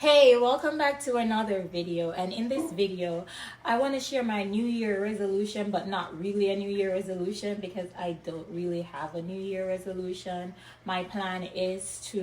Hey, welcome back to another video. And in this video, I want to share my New Year resolution, but not really a New Year resolution because I don't really have a New Year resolution. My plan is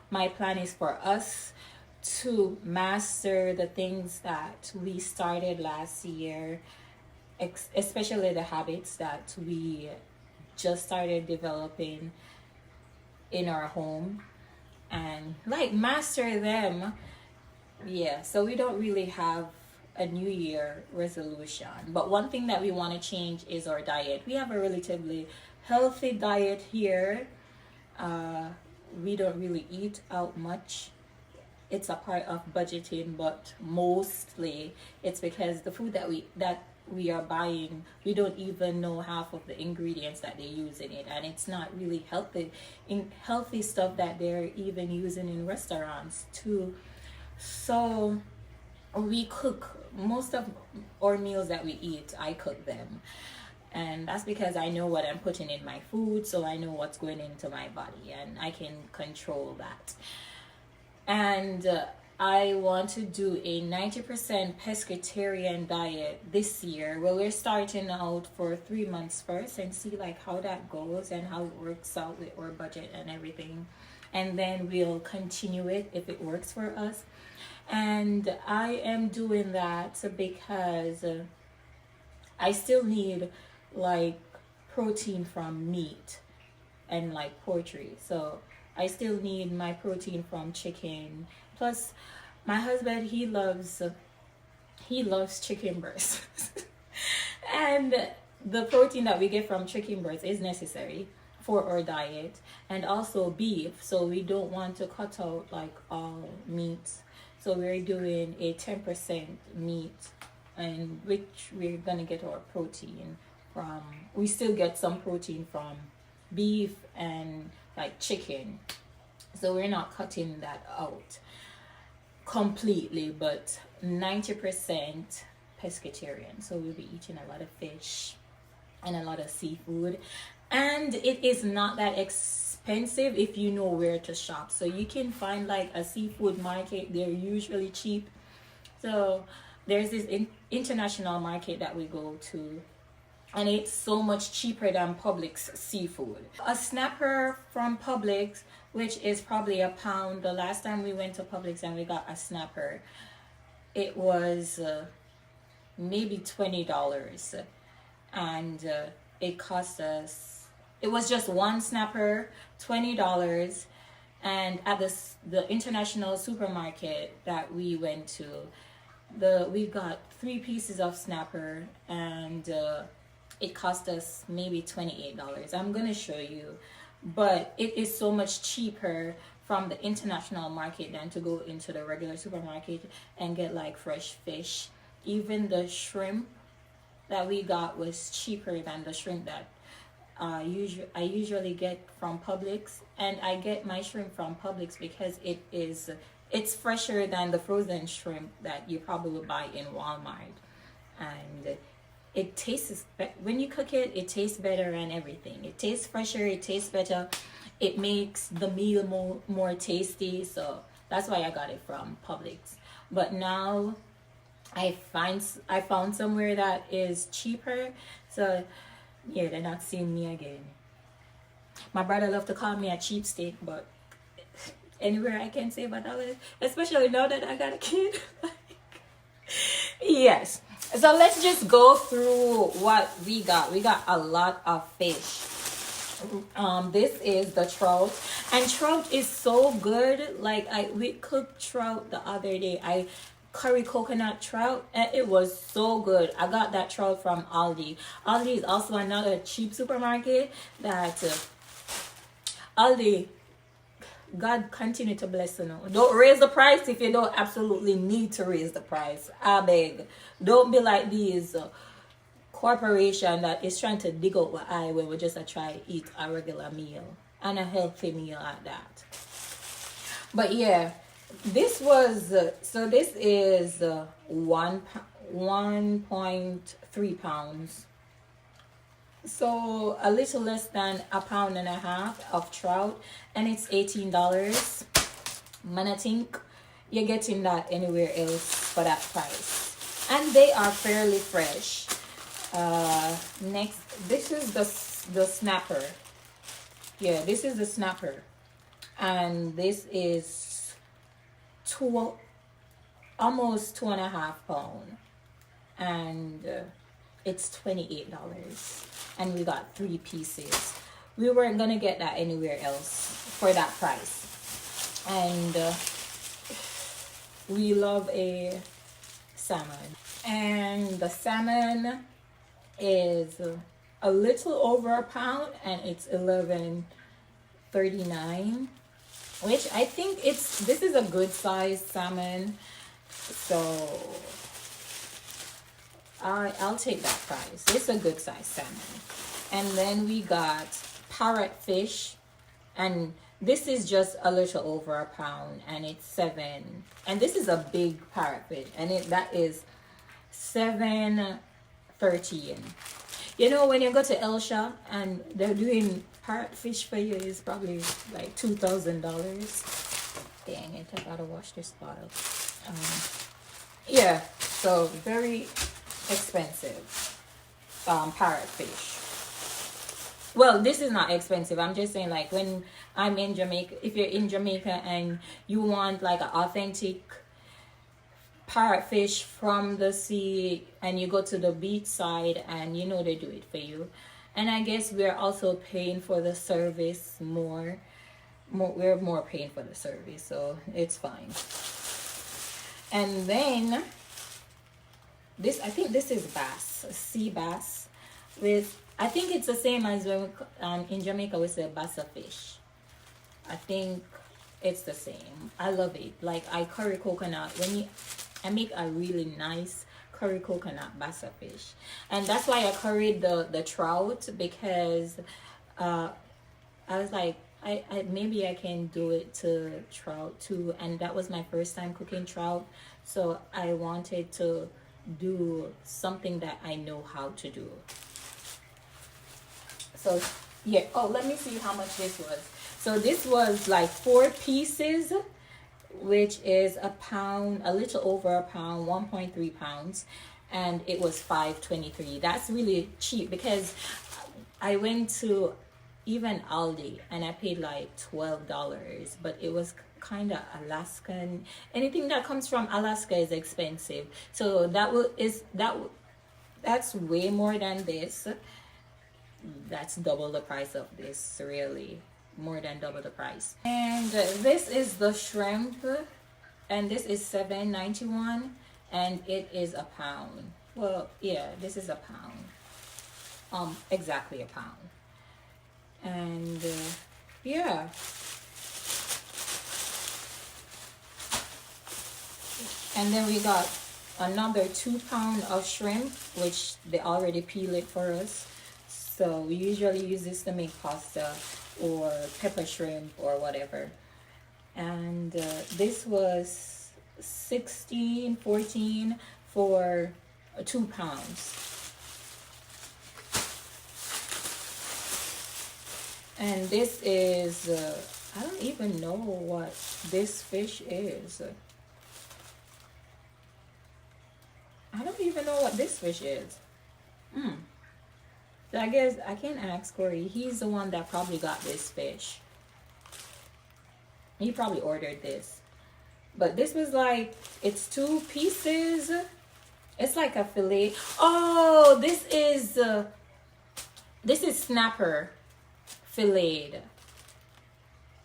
my plan is for us to master the things that we started last year, especially the habits that we just started developing in our home and like master them. Yeah, so we don't really have a New Year resolution. But one thing that we want to change is our diet. We have a relatively healthy diet here. We don't really eat out much. It's a part of budgeting, but mostly it's because the food that we are buying, we don't even know half of the ingredients that they use in it, and it's not really healthy stuff that they're even using in restaurants too. So we cook most of our meals that we eat. I cook them, and that's because I know what I'm putting in my food, so I know what's going into my body and I can control that. And I want to do a 90% pescatarian diet this year. Well, we're starting out for 3 months first and see like how that goes and how it works out with our budget and everything. And then we'll continue it if it works for us. And I am doing that because I still need like protein from meat and like poultry. So I still need my protein from chicken. Plus, my husband, he loves chicken breast. And the protein that we get from chicken breast is necessary for our diet, and also beef. So we don't want to cut out like all meats. So we're doing a 10% meat, and which we're gonna get our protein from. We still get some protein from beef and like chicken, so we're not cutting that out completely, but 90% pescatarian. So we'll be eating a lot of fish and a lot of seafood, and it is not that expensive if you know where to shop. So you can find like a seafood market, they're usually cheap. So there's this international market that we go to, and it's so much cheaper than Publix seafood. A snapper from Publix, which is probably a pound. The last time we went to Publix and we got a snapper, it was maybe $20, and it cost us. It was just one snapper, $20, and at the international supermarket that we went to, we got 3 pieces of snapper, and it cost us maybe $28. I'm gonna show you, but it is so much cheaper from the international market than to go into the regular supermarket and get like fresh fish. Even the shrimp that we got was cheaper than the shrimp that I usually get from Publix, and I get my shrimp from Publix because it's fresher than the frozen shrimp that you probably buy in Walmart, and it tastes when you cook it, it tastes better and everything. It tastes fresher, it tastes better, it makes the meal more tasty. So that's why I got it from Publix. But now I found somewhere that is cheaper. So yeah, they're not seeing me again. My brother loved to call me a cheapskate, but anywhere I can save $1, especially now that I got a kid. Yes. So let's just go through what we got. We got a lot of fish. This is the trout, and trout is so good. Like we cooked trout the other day. I curry coconut trout, and it was so good. I got that trout from Aldi. Aldi is also another cheap supermarket that Aldi, God continue to bless you. Don't raise the price if you don't absolutely need to raise the price. I beg. Don't be like these corporation that is trying to dig out the eye when we just try to eat a regular meal, and a healthy meal at that. But yeah, this is 1.3 pounds. So a little less than a pound and a half of trout, and it's $18. Man, I think you're getting that anywhere else for that price. And they are fairly fresh. Next, this is the snapper. Yeah, this is the snapper. And this is almost 2.5 pounds. And it's $28. And we got 3 pieces. We weren't gonna get that anywhere else for that price. And we love a salmon. And the salmon is a little over a pound, and it's $11.39, which I think this is a good size salmon, so I'll take that price. It's a good size salmon. And then we got parrotfish, and this is just a little over a pound, and it's 7. And this is a big parrotfish, and that is $7.13. You know, when you go to Elsha and they're doing parrotfish for you, it's probably like $2,000. Dang it, I gotta wash this bottle. Yeah, so very expensive parrotfish. Well, this is not expensive. I'm just saying, like, when I'm in Jamaica, if you're in Jamaica and you want like an authentic parrotfish from the sea, and you go to the beach side, and you know they do it for you. And I guess we're also paying for the service more. We're more paying for the service, so it's fine. And then this, I think this is bass, sea bass, with, I think it's the same as when in Jamaica we say bassa fish. I think it's the same. I love it. Like, I curry coconut I make a really nice curry coconut bassa fish, and that's why I curried the trout, because I was like, I maybe I can do it to trout too, and that was my first time cooking trout, so I wanted to do something that I know how to do. So yeah, oh, let me see how much this was. So this was like 4 pieces, which is a pound, a little over a pound, 1.3 pounds, and it was $5.23. That's really cheap, because I went to even Aldi and I paid like $12, but it was kind of Alaskan. Anything that comes from Alaska is expensive, so that's way more than this. That's double the price of this, really. More than double the price. And this is the shrimp, and this is $7.91, and it is a pound. Well, yeah, this is a pound, exactly a pound. And yeah, and then we got another 2 pounds of shrimp, which they already peel it for us. So we usually use this to make pasta or pepper shrimp or whatever. And this was $16.14 for 2 pounds. And this is I don't even know what this fish is. I don't even know what this fish is. So I guess I can ask Corey. He's the one that probably got this fish. He probably ordered this. But this was like, it's 2 pieces. It's like a fillet. Oh, this is snapper filleted.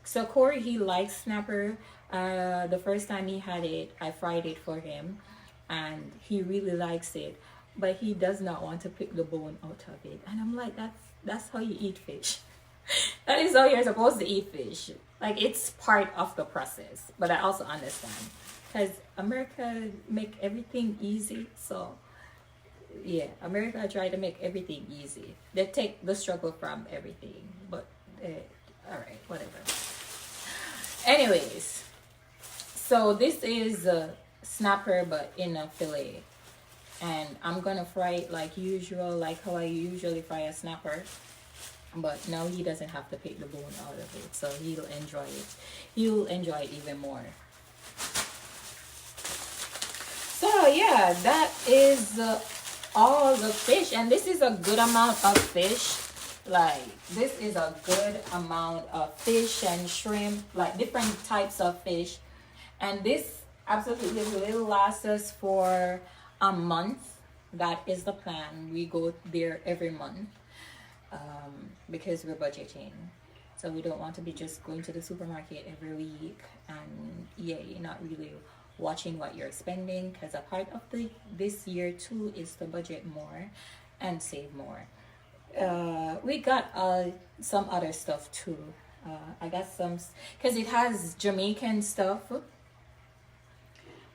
So Corey, he likes snapper. The first time he had it, I fried it for him, and he really likes it. But he does not want to pick the bone out of it. And I'm like, that's how you eat fish. That is how you're supposed to eat fish. Like, it's part of the process. But I also understand, because America make everything easy. So yeah, America try to make everything easy. They take the struggle from everything. But all right, whatever. Anyways, so this is a snapper, but in a fillet. And I'm gonna fry it like usual, like how I usually fry a snapper. But now he doesn't have to pick the bone out of it, so he'll enjoy it. He'll enjoy it even more. yeah, that is all the fish, and this is a good amount of fish. Like, this is a good amount of fish and shrimp, like different types of fish. And this absolutely will last us for a month. That is the plan. We go there every month, because we're budgeting. So we don't want to be just going to the supermarket every week, and yeah, you're not really watching what you're spending, because a part of this year too is to budget more and save more. We got some other stuff too. I got some, because it has Jamaican stuff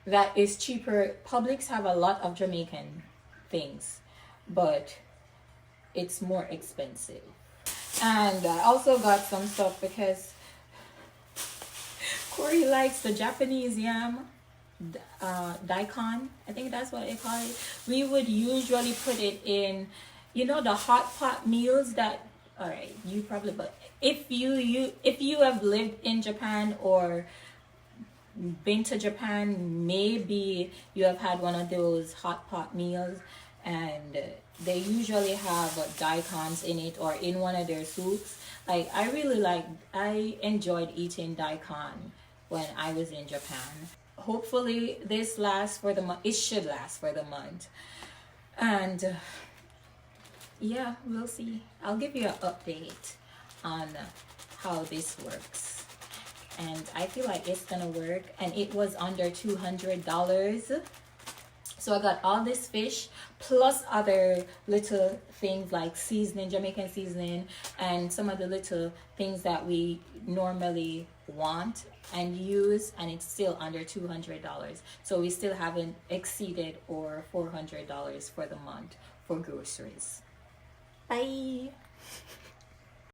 that is cheaper. Publix have a lot of Jamaican things, but it's more expensive. And I also got some stuff because Corey likes the Japanese yam, daikon. I think that's what they call it. We would usually put it in, the hot pot meals that. All right, you probably, but if you have lived in Japan or been to Japan, maybe you have had one of those hot pot meals, and they usually have daikons in it or in one of their soups. Like, I enjoyed eating daikon when I was in Japan. Hopefully this lasts for the month. It should last for the month. And yeah, we'll see. I'll give you an update on how this works. And I feel like it's gonna work. And it was under $200. So I got all this fish plus other little things like seasoning, Jamaican seasoning, and some of the little things that we normally want and use, and it's still under $200. So we still haven't exceeded or $400 for the month for groceries. Bye.